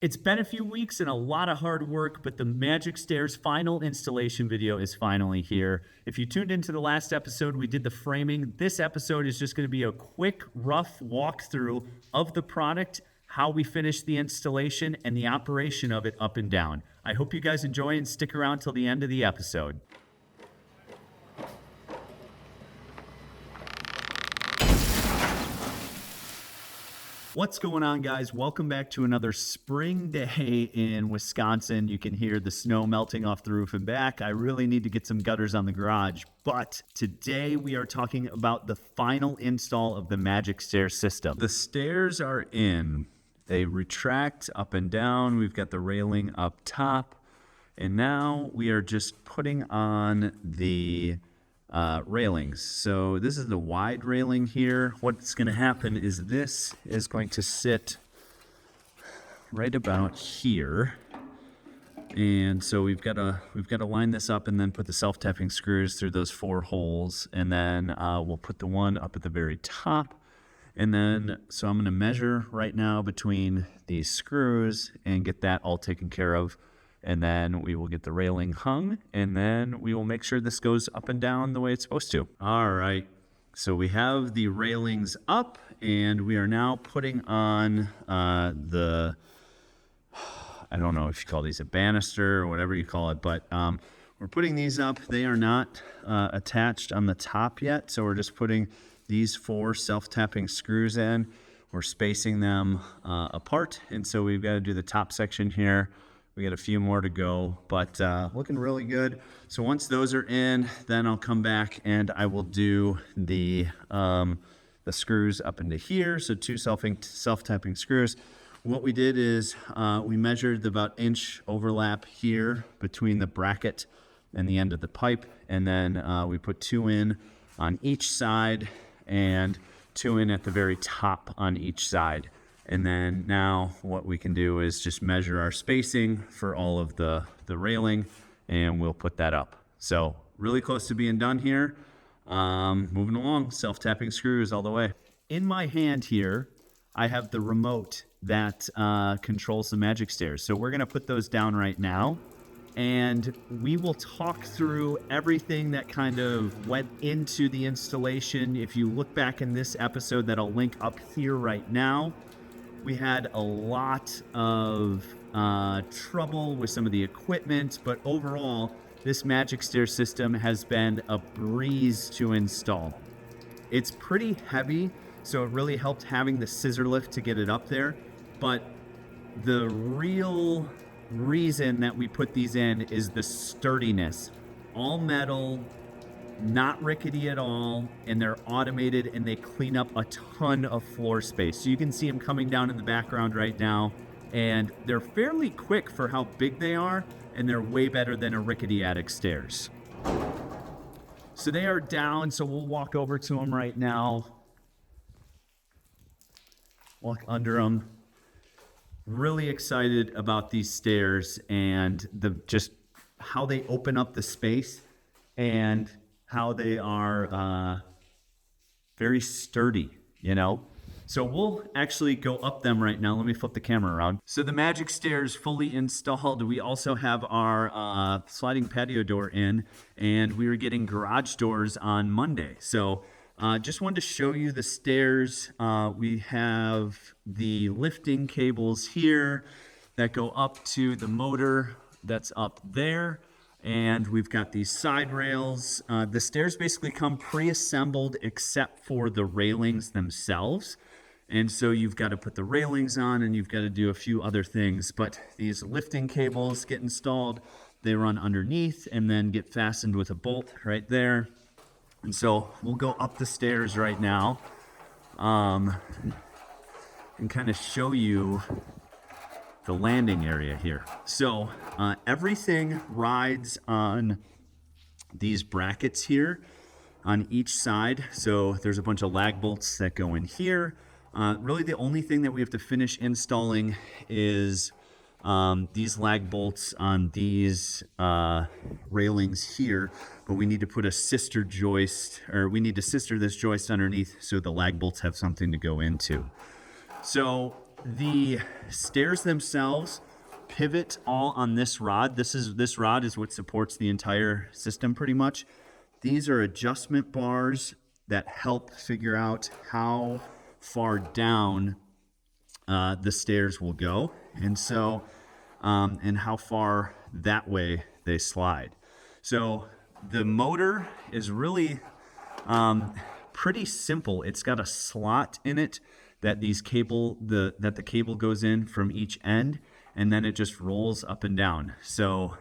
It's been a few weeks and a lot of hard work, but the Majic Stairs final installation video is finally here. If you tuned into the last episode, we did the framing. This episode is just going to be a quick, rough walkthrough of the product, how we finished the installation, and the operation of it up and down. I hope you guys enjoy and stick around till the end of the episode. What's going on, guys? Welcome back to another spring day in Wisconsin. You can hear the snow melting off the roof and back. I really need to get some gutters on the garage, but today we are talking about the final install of the Majic Stairs system. The stairs are in. They retract up and down. We've got the railing up top, and now we are just putting on the railings. So this is the wide railing here. What's going to happen is this is going to sit right about here, and so we've got to line this up and then put the self-tapping screws through those 4 holes, and then we'll put the one up at the very top. And then so I'm going to measure right now between these screws and get that all taken care of. And then we will get the railing hung, and then we will make sure this goes up and down the way it's supposed to. All right, so we have the railings up, and we are now putting on I don't know if you call these a banister or whatever you call it, but we're putting these up. They are not attached on the top yet, so we're just putting these 4 self-tapping screws in. We're spacing them apart, and so we've got to do the top section here. We got a few more to go, but looking really good. So once those are in, then I'll come back and I will do the screws up into here. So 2 self-tapping screws. What we did is we measured the about inch overlap here between the bracket and the end of the pipe, and then we put 2 in on each side and 2 in at the very top on each side. And then now what we can do is just measure our spacing for all of the railing, and we'll put that up. So really close to being done here. Moving along, self-tapping screws all the way. In my hand here, I have the remote that controls the Majic Stairs. So we're gonna put those down right now, and we will talk through everything that kind of went into the installation. If you look back in this episode that I'll link up here right now, we had a lot of trouble with some of the equipment, but overall, this Majic Stair system has been a breeze to install. It's pretty heavy, so it really helped having the scissor lift to get it up there, but the real reason that we put these in is the sturdiness. All metal, not rickety at all, and they're automated, and they clean up a ton of floor space. So you can see them coming down in the background right now, and they're fairly quick for how big they are, and they're way better than a rickety attic stairs. So they are down, so we'll walk over to them right now. Walk under them. Really excited about these stairs and just how they open up the space and how they are very sturdy, you know? So we'll actually go up them right now. Let me flip the camera around. So the Majic Stairs fully installed. We also have our sliding patio door in, and we were getting garage doors on Monday. So just wanted to show you the stairs. We have the lifting cables here that go up to the motor that's up there. And we've got these side rails. The stairs basically come pre-assembled except for the railings themselves. And so you've got to put the railings on, and you've got to do a few other things. But these lifting cables get installed. They run underneath and then get fastened with a bolt right there. And so we'll go up the stairs right now and kind of show you the landing area here. So everything rides on these brackets here on each side. So there's a bunch of lag bolts that go in here. Really the only thing that we have to finish installing is these lag bolts on these railings here, but we need to put a sister joist, or we need to sister this joist underneath so the lag bolts have something to go into. So The stairs themselves pivot all on this rod. This rod is what supports the entire system pretty much. These are adjustment bars that help figure out how far down the stairs will go, and so and how far that way they slide. So the motor is really pretty simple. It's got a slot in it that the cable goes in from each end, and then it just rolls up and down. So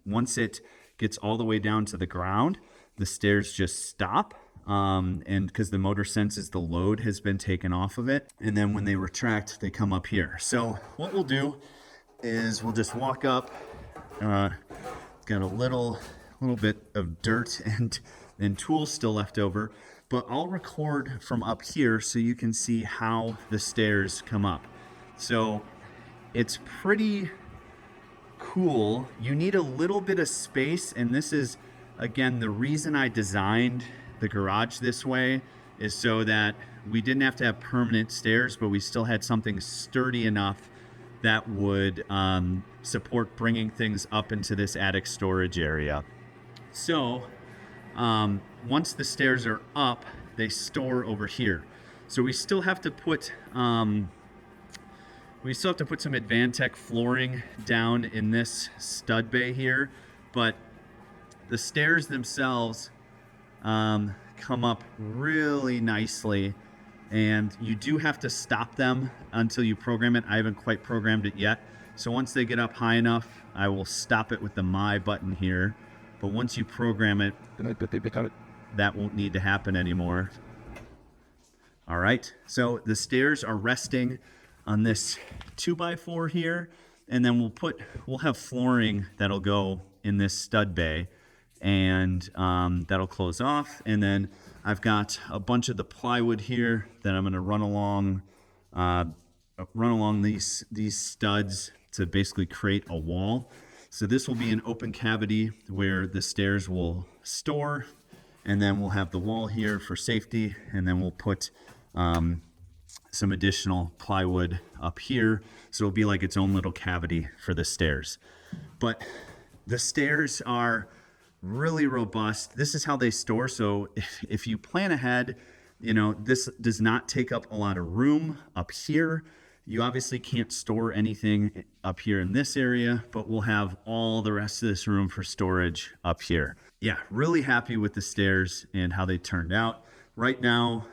once it gets all the way down to the ground, the stairs just stop, and because the motor senses the load has been taken off of it, and then when they retract, they come up here. So what we'll do is we'll just walk up. Got a little bit of dirt and tools still left over, but I'll record from up here so you can see how the stairs come up. So it's pretty cool. You need a little bit of space, and this is, again, the reason I designed the garage this way is so that we didn't have to have permanent stairs, but we still had something sturdy enough that would support bringing things up into this attic storage area. So once the stairs are up, they store over here. So we still have to put some Advantech flooring down in this stud bay here, but the stairs themselves come up really nicely, and you do have to stop them until you program it. I haven't quite programmed it yet. So once they get up high enough, I will stop it with the My button here. But once you program it, that won't need to happen anymore. All right, so the stairs are resting on this 2x4 here, and then we'll have flooring that'll go in this stud bay, and that'll close off. And then I've got a bunch of the plywood here that I'm going to run along these studs to basically create a wall. So this will be an open cavity where the stairs will store, and then we'll have the wall here for safety, and then we'll put some additional plywood up here, so it'll be like its own little cavity for the stairs. But the stairs are really robust. This is how they store. So if you plan ahead, this does not take up a lot of room up here. You obviously can't store anything up here in this area, but we'll have all the rest of this room for storage up here. Yeah, really happy with the stairs and how they turned out. Right now,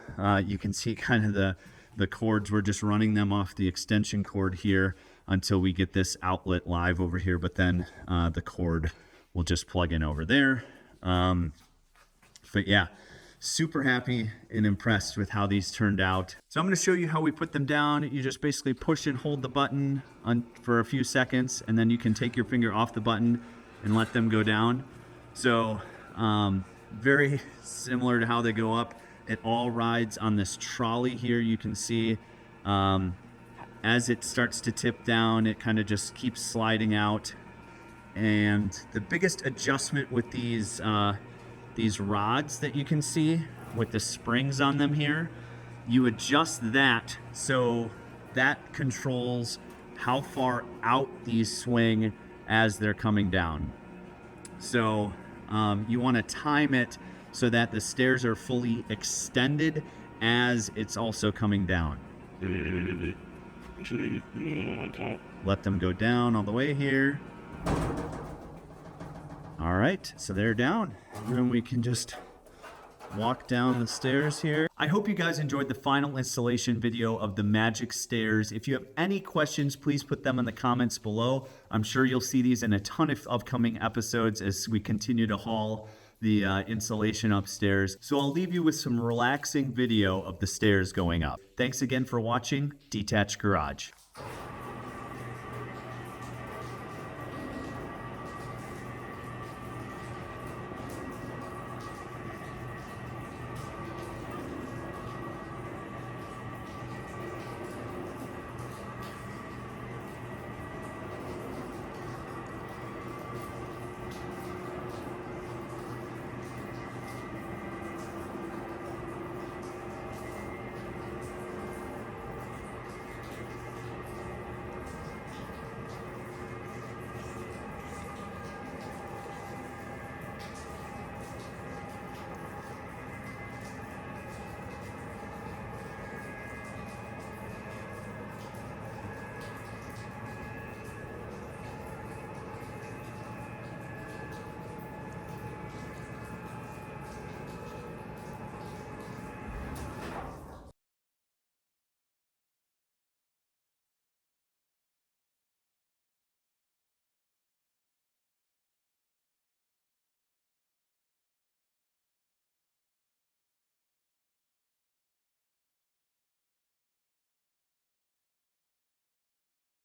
you can see kind of the cords. We're just running them off the extension cord here until we get this outlet live over here, but then the cord will just plug in over there. But yeah, super happy and impressed with how these turned out. So I'm going to show you how we put them down. You just basically push and hold the button for a few seconds, and then you can take your finger off the button and let them go down. So very similar to how they go up. It all rides on this trolley here. You can see as it starts to tip down, it kind of just keeps sliding out. And the biggest adjustment with these rods that you can see with the springs on them here, you adjust that so that controls how far out these swing as they're coming down. So you want to time it so that the stairs are fully extended as it's also coming down. Let them go down all the way here. All right, so they're down. And then we can just walk down the stairs here. I hope you guys enjoyed the final installation video of the Majic Stairs. If you have any questions, please put them in the comments below. I'm sure you'll see these in a ton of upcoming episodes as we continue to haul the insulation upstairs. So I'll leave you with some relaxing video of the stairs going up. Thanks again for watching Detached Garage.